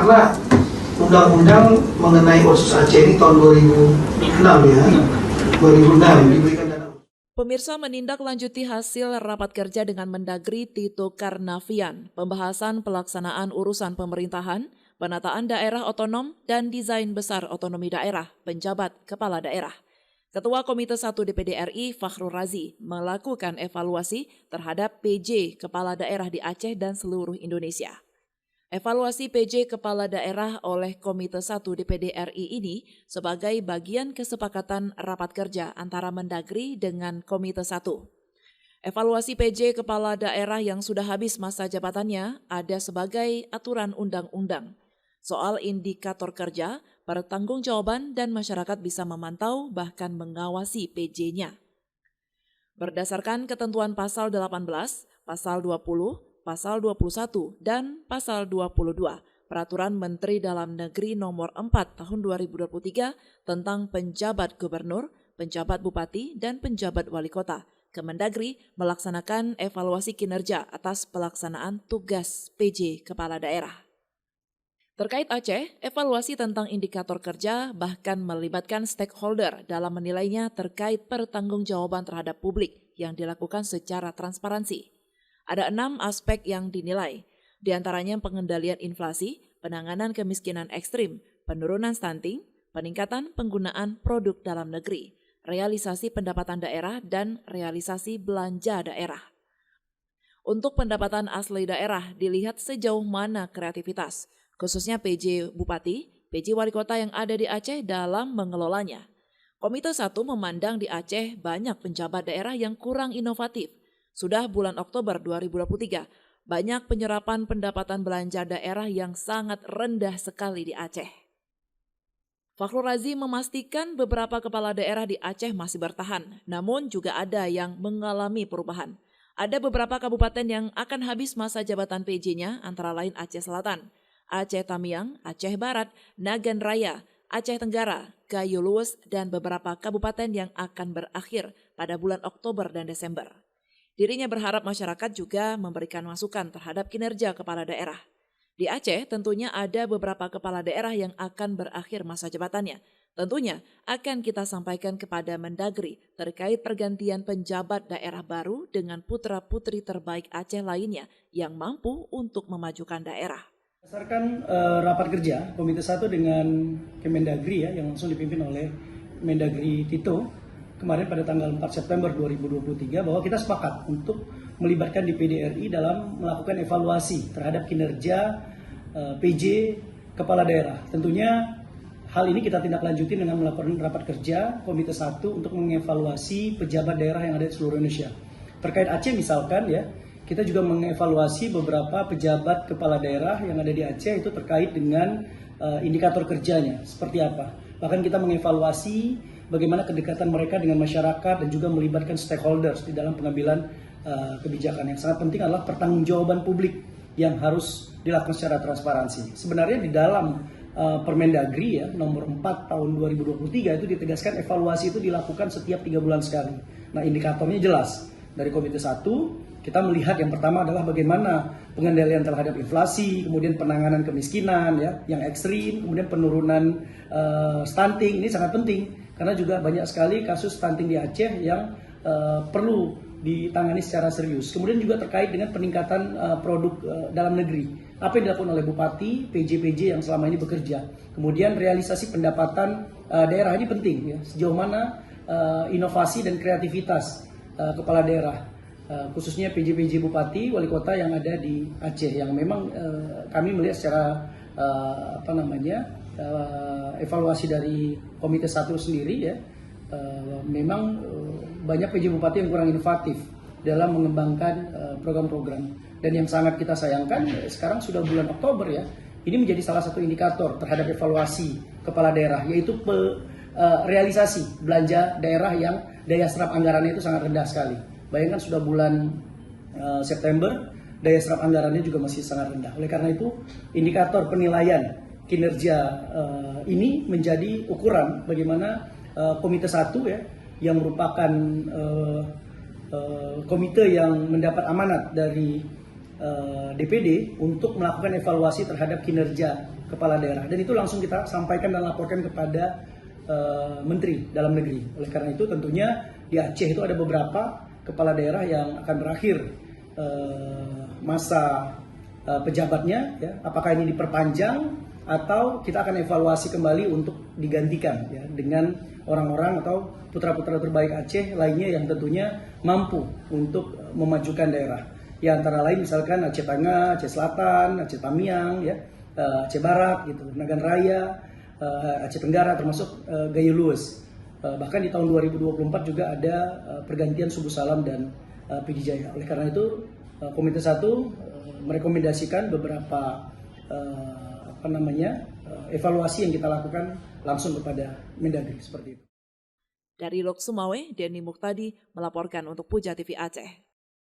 karena undang-undang mengenai Otsus Aceh ini tahun 2006 ya, 2006 diberikan dana. Pemirsa, menindaklanjuti hasil rapat kerja dengan Mendagri Tito Karnavian, pembahasan pelaksanaan urusan pemerintahan, penataan daerah otonom, dan desain besar otonomi daerah, penjabat kepala daerah. Ketua Komite 1 DPD RI Fakhrul Razi melakukan evaluasi terhadap PJ kepala daerah di Aceh dan seluruh Indonesia. Evaluasi PJ kepala daerah oleh Komite 1 DPD RI ini sebagai bagian kesepakatan rapat kerja antara Mendagri dengan Komite 1. Evaluasi PJ kepala daerah yang sudah habis masa jabatannya ada sebagai aturan undang-undang. Soal indikator kerja, pertanggungjawaban dan masyarakat bisa memantau bahkan mengawasi PJ-nya. Berdasarkan ketentuan pasal 18, pasal 20, pasal 21, dan pasal 22, Peraturan Menteri Dalam Negeri Nomor 4 Tahun 2023 tentang penjabat gubernur, penjabat bupati, dan penjabat wali kota, Kemendagri melaksanakan evaluasi kinerja atas pelaksanaan tugas PJ Kepala Daerah. Terkait Aceh, evaluasi tentang indikator kerja bahkan melibatkan stakeholder dalam menilainya terkait pertanggungjawaban terhadap publik yang dilakukan secara transparansi. Ada 6 aspek yang dinilai, di antaranya pengendalian inflasi, penanganan kemiskinan ekstrim, penurunan stunting, peningkatan penggunaan produk dalam negeri, realisasi pendapatan daerah, dan realisasi belanja daerah. Untuk pendapatan asli daerah dilihat sejauh mana kreativitas, khususnya PJ Bupati, PJ Wali Kota yang ada di Aceh dalam mengelolanya. Komite 1 memandang di Aceh banyak penjabat daerah yang kurang inovatif. Sudah bulan Oktober 2023, banyak penyerapan pendapatan belanja daerah yang sangat rendah sekali di Aceh. Fakhrul Razi memastikan beberapa kepala daerah di Aceh masih bertahan, namun juga ada yang mengalami perubahan. Ada beberapa kabupaten yang akan habis masa jabatan PJ-nya, antara lain Aceh Selatan, Aceh Tamiang, Aceh Barat, Nagan Raya, Aceh Tenggara, Gayo Luwes, dan beberapa kabupaten yang akan berakhir pada bulan Oktober dan Desember. Dirinya berharap masyarakat juga memberikan masukan terhadap kinerja kepala daerah. Di Aceh tentunya ada beberapa kepala daerah yang akan berakhir masa jabatannya. Tentunya akan kita sampaikan kepada Mendagri terkait pergantian penjabat daerah baru dengan putra-putri terbaik Aceh lainnya yang mampu untuk memajukan daerah. Berdasarkan rapat kerja Komite 1 dengan Kemendagri ya, yang langsung dipimpin oleh Mendagri Tito kemarin pada tanggal 4 September 2023 bahwa kita sepakat untuk melibatkan DPD RI dalam melakukan evaluasi terhadap kinerja PJ Kepala Daerah. Tentunya hal ini kita tindak lanjuti dengan melakukan rapat kerja Komite 1 untuk mengevaluasi pejabat daerah yang ada di seluruh Indonesia. Terkait Aceh misalkan ya, kita juga mengevaluasi beberapa pejabat kepala daerah yang ada di Aceh itu terkait dengan indikator kerjanya seperti apa. Bahkan kita mengevaluasi bagaimana kedekatan mereka dengan masyarakat dan juga melibatkan stakeholders di dalam pengambilan kebijakan. Yang sangat penting adalah pertanggungjawaban publik yang harus dilakukan secara transparansi. Sebenarnya di dalam Permendagri ya nomor 4 tahun 2023 itu ditegaskan evaluasi itu dilakukan setiap 3 bulan sekali. Nah, indikatornya jelas. Dari Komite 1 kita melihat yang pertama adalah bagaimana pengendalian terhadap inflasi, kemudian penanganan kemiskinan ya yang ekstrim, kemudian penurunan stunting. Ini sangat penting karena juga banyak sekali kasus stunting di Aceh yang perlu ditangani secara serius. Kemudian juga terkait dengan peningkatan produk dalam negeri. Apa yang dilakukan oleh Bupati, PJ-PJ yang selama ini bekerja. Kemudian realisasi pendapatan daerah ini penting ya. Sejauh mana inovasi dan kreativitas kepala daerah, khususnya PJ-PJ Bupati, Wali Kota yang ada di Aceh, yang memang kami melihat secara evaluasi dari Komite 1 sendiri ya, memang banyak PJ Bupati yang kurang inovatif dalam mengembangkan program-program. Dan yang sangat kita sayangkan sekarang sudah bulan Oktober ya, ini menjadi salah satu indikator terhadap evaluasi kepala daerah, yaitu realisasi belanja daerah yang daya serap anggarannya itu sangat rendah sekali. Bayangkan sudah bulan September, daya serap anggarannya juga masih sangat rendah. Oleh karena itu, indikator penilaian kinerja ini menjadi ukuran bagaimana Komite 1 ya, yang merupakan komite yang mendapat amanat dari DPD untuk melakukan evaluasi terhadap kinerja kepala daerah, dan itu langsung kita sampaikan dan laporkan kepada Menteri Dalam Negeri. Oleh karena itu tentunya di Aceh itu ada beberapa kepala daerah yang akan berakhir masa pejabatnya, ya. Apakah ini diperpanjang atau kita akan evaluasi kembali untuk digantikan, ya, dengan orang-orang atau putra-putra terbaik Aceh lainnya yang tentunya mampu untuk memajukan daerah. Ya, antara lain misalkan Aceh Tengah, Aceh Selatan, Aceh Tamiang, ya, Aceh Barat, gitu, Nagan Raya, Aceh Tenggara, termasuk Gayo Lues. Bahkan di tahun 2024 juga ada pergantian Subuh Salam dan Pidi Jaya. Oleh karena itu Komite 1 merekomendasikan beberapa evaluasi yang kita lakukan langsung kepada Mendagri seperti itu. Dari Lok Sumawe, Denny Muktadi melaporkan untuk Puja TV Aceh.